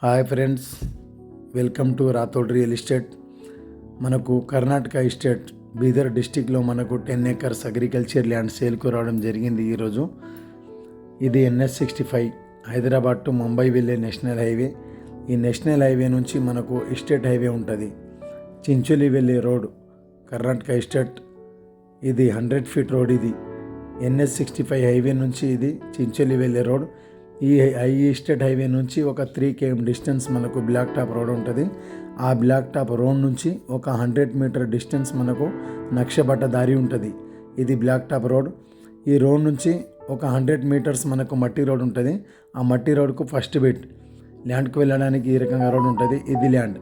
Hi friends, welcome to Rathod real estate. మనకు Karnataka estate Bidar డిస్టిక్లో మనకు 10 acres అగ్రికల్చర్ ల్యాండ్ సేల్కు రావడం జరిగింది ఈరోజు. ఇది NH65 హైదరాబాద్ టు ముంబై వెళ్ళే నేషనల్ హైవే. ఈ నేషనల్ హైవే నుంచి మనకు ఎస్టేట్ హైవే ఉంటుంది. చించోలి వెళ్ళే రోడ్ కర్ణాటక ఎస్టేట్. ఇది 100 feet రోడ్. ఇది NH65 హైవే నుంచి ఇది చించోలి వెళ్ళే రోడ్. ఈ ఎస్టేట్ హైవే నుంచి ఒక 3 km డిస్టెన్స్ మనకు బ్లాక్ టాప్ రోడ్ ఉంటుంది. ఆ బ్లాక్ టాప్ రోడ్ నుంచి ఒక 100 meter డిస్టెన్స్ మనకు నక్షబట్ట దారి ఉంటుంది. ఇది బ్లాక్ టాప్ రోడ్. ఈ రోడ్ నుంచి ఒక 100 meters మనకు మట్టి రోడ్ ఉంటుంది. ఆ మట్టి రోడ్కు ఫస్ట్ బిట్ ల్యాండ్కి వెళ్ళడానికి ఈ రకంగా రోడ్ ఉంటుంది. ఇది ల్యాండ్.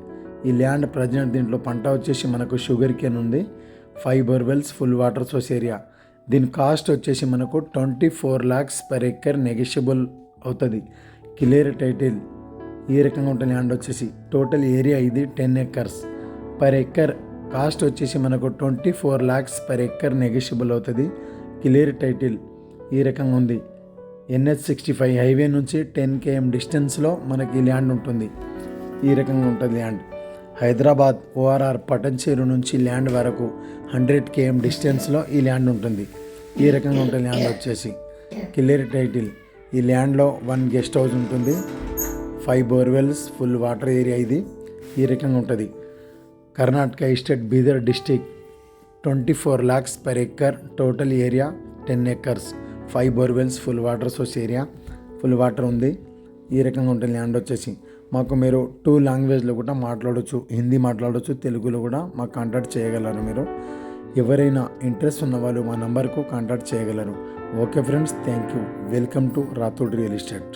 ఈ ల్యాండ్ ప్రజెంట్ దీంట్లో పంట వచ్చేసి మనకు షుగర్ కేన్ ఉంది. 5 borewells, full water source area. దీని కాస్ట్ వచ్చేసి మనకు 24 lakhs per acre నెగోషియబుల్ అవుతుంది. క్లియర్ టైటిల్ ఈ రకంగా ఉంటుంది. ల్యాండ్ వచ్చేసి టోటల్ ఏరియా ఇది 10 acres. పర్ ఎకర్ కాస్ట్ వచ్చేసి మనకు 24 lakhs per acre నెగోషియబుల్ అవుతుంది. క్లియర్ టైటిల్ ఈ రకంగా ఉంది. NH65 హైవే నుంచి 10 km డిస్టెన్స్లో మనకి ఈ ల్యాండ్ ఉంటుంది. ఈ రకంగా ఉంటుంది ల్యాండ్. హైదరాబాద్ ORR పటంచేరు నుంచి ల్యాండ్ వరకు 100 km డిస్టెన్స్లో ఈ ల్యాండ్ ఉంటుంది. ఈ రకంగా ఉంటుంది ల్యాండ్ వచ్చేసి. Clear title. ఈ ల్యాండ్లో 1 guest house ఉంటుంది. 5 borewells, ఫుల్ వాటర్ ఏరియా ఇది. ఈ రకంగా ఉంటుంది. Karnataka estate Bidar district. 24 lakhs per acre total area 10 acres. 5 borewells, full water source area. Full water ఉంది. ఈ రకంగా ఉంటుంది ల్యాండ్ వచ్చేసి. మాకు మీరు 2 languagesలో కూడా మాట్లాడవచ్చు. హిందీ మాట్లాడవచ్చు, తెలుగులో కూడా మాకు కాంటాక్ట్ చేయగలరు. మీరు ఎవరైనా ఇంట్రెస్ట్ ఉన్న వాళ్ళు మా నంబర్కు కాంటాక్ట్ చేయగలరు. Okay friends, thank you. Welcome to Rathod real estate.